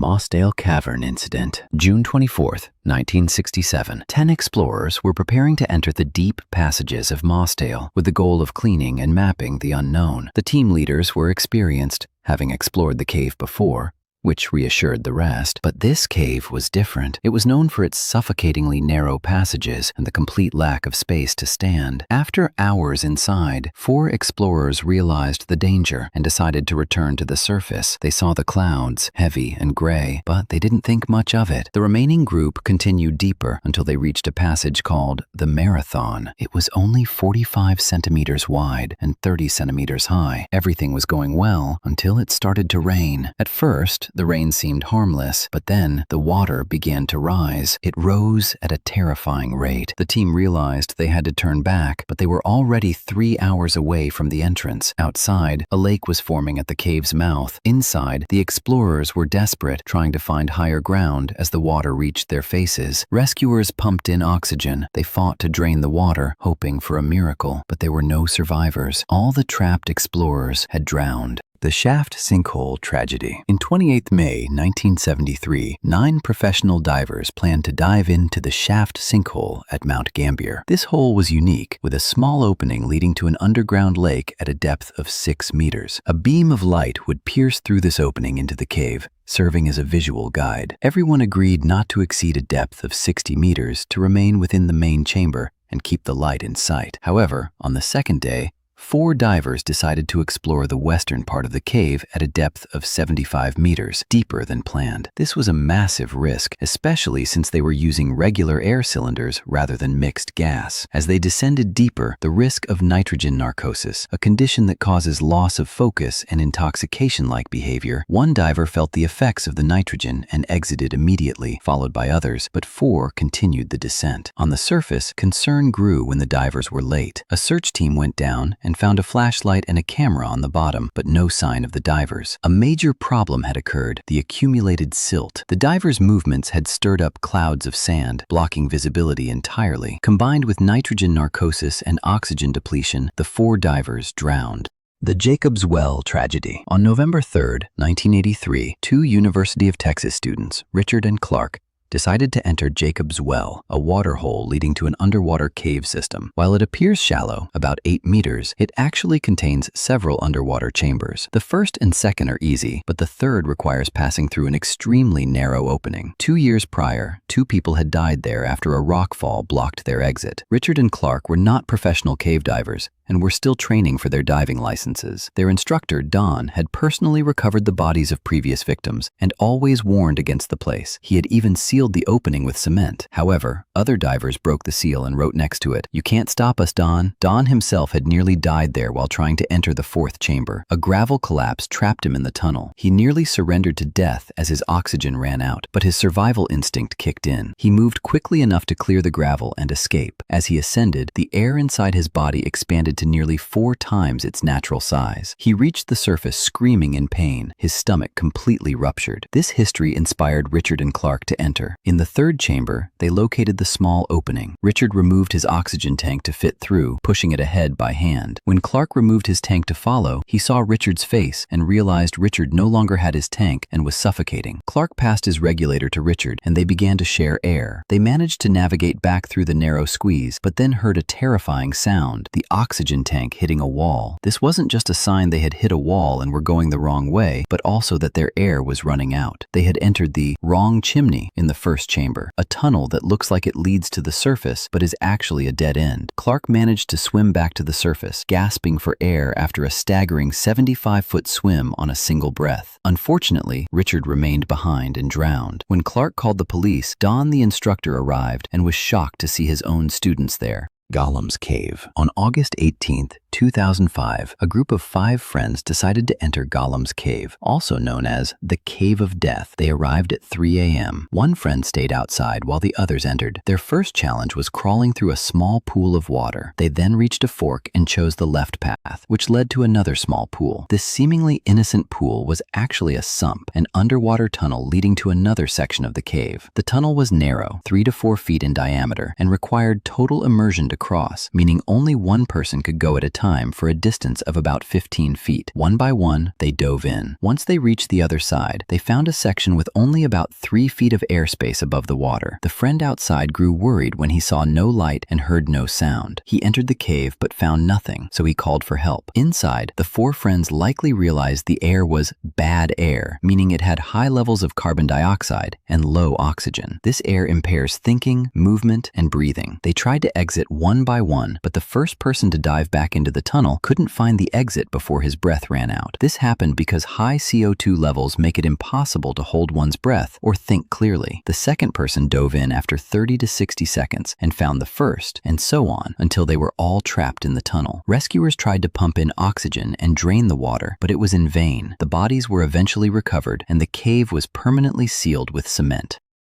Mossdale Cavern Incident, June 24, 1967. 10 explorers were preparing to enter the deep passages of Mossdale with the goal of cleaning and mapping the unknown. The team leaders were experienced, having explored the cave before, which reassured the rest. But this cave was different. It was known for its suffocatingly narrow passages and the complete lack of space to stand. After hours inside, 4 explorers realized the danger and decided to return to the surface. They saw the clouds, heavy and gray, but they didn't think much of it. The remaining group continued deeper until they reached a passage called the Marathon. It was only 45 centimeters wide and 30 centimeters high. Everything was going well until it started to rain. At first, the rain seemed harmless, but then the water began to rise. It rose at a terrifying rate. The team realized they had to turn back, but they were already 3 hours away from the entrance. Outside, a lake was forming at the cave's mouth. Inside, the explorers were desperate, trying to find higher ground as the water reached their faces. Rescuers pumped in oxygen. They fought to drain the water, hoping for a miracle, but there were no survivors. All the trapped explorers had drowned. The Shaft Sinkhole tragedy. In 28 May 1973, 9 professional divers planned to dive into the Shaft Sinkhole at Mount Gambier. This hole was unique, with a small opening leading to an underground lake at a depth of 6 meters. A beam of light would pierce through this opening into the cave, serving as a visual guide. Everyone agreed not to exceed a depth of 60 meters to remain within the main chamber and keep the light in sight. However, on the second day, 4 divers decided to explore the western part of the cave at a depth of 75 meters, deeper than planned. This was a massive risk, especially since they were using regular air cylinders rather than mixed gas. As they descended deeper, the risk of nitrogen narcosis, a condition that causes loss of focus and intoxication-like behavior. 1 diver felt the effects of the nitrogen and exited immediately, followed by others, but 4 continued the descent. On the surface, concern grew when the divers were late. A search team went down and found a flashlight and a camera on the bottom, but no sign of the divers. A major problem had occurred: the accumulated silt. The divers' movements had stirred up clouds of sand, blocking visibility entirely. Combined with nitrogen narcosis and oxygen depletion, the 4 divers drowned. The Jacob's Well tragedy. On November 3, 1983, 2 University of Texas students, Richard and Clark, decided to enter Jacob's Well, a water hole leading to an underwater cave system. While it appears shallow, about 8 meters, it actually contains several underwater chambers. The first and second are easy, but the third requires passing through an extremely narrow opening. 2 years prior, 2 people had died there after a rock fall blocked their exit. Richard and Clark were not professional cave divers and were still training for their diving licenses. Their instructor, Don, had personally recovered the bodies of previous victims and always warned against the place. He had even sealed the opening with cement. However, other divers broke the seal and wrote next to it, "You can't stop us, Don." Don himself had nearly died there while trying to enter the 4th chamber. A gravel collapse trapped him in the tunnel. He nearly surrendered to death as his oxygen ran out, but his survival instinct kicked in. He moved quickly enough to clear the gravel and escape. As he ascended, the air inside his body expanded to nearly 4 times its natural size. He reached the surface screaming in pain, his stomach completely ruptured. This history inspired Richard and Clark to enter. In the 3rd chamber, they located the small opening. Richard removed his oxygen tank to fit through, pushing it ahead by hand. When Clark removed his tank to follow, he saw Richard's face and realized Richard no longer had his tank and was suffocating. Clark passed his regulator to Richard, and they began to share air. They managed to navigate back through the narrow squeeze, but then heard a terrifying sound: the oxygen tank hitting a wall. This wasn't just a sign they had hit a wall and were going the wrong way, but also that their air was running out. They had entered the wrong chimney in the 1st chamber, a tunnel that looks like it leads to the surface but is actually a dead end. Clark managed to swim back to the surface, gasping for air after a staggering 75-foot swim on a single breath. Unfortunately, Richard remained behind and drowned. When Clark called the police, Don, the instructor, arrived and was shocked to see his own students there. Gollum's Cave. On August 18, 2005, a group of 5 friends decided to enter Gollum's Cave, also known as the Cave of Death. They arrived at 3 a.m. One friend stayed outside while the others entered. Their first challenge was crawling through a small pool of water. They then reached a fork and chose the left path, which led to another small pool. This seemingly innocent pool was actually a sump, an underwater tunnel leading to another section of the cave. The tunnel was narrow, 3 to 4 feet in diameter, and required total immersion to cross, meaning only one person could go at a time for a distance of about 15 feet. One by one, they dove in. Once they reached the other side, they found a section with only about 3 feet of airspace above the water. The friend outside grew worried when he saw no light and heard no sound. He entered the cave but found nothing, so he called for help. Inside, the 4 friends likely realized the air was bad air, meaning it had high levels of carbon dioxide and low oxygen. This air impairs thinking, movement, and breathing. They tried to exit one by one, but the first person to dive back into the tunnel couldn't find the exit before his breath ran out. This happened because high CO2 levels make it impossible to hold one's breath or think clearly. The second person dove in after 30 to 60 seconds and found the first, and so on, until they were all trapped in the tunnel. Rescuers tried to pump in oxygen and drain the water, but it was in vain. The bodies were eventually recovered, and the cave was permanently sealed with cement.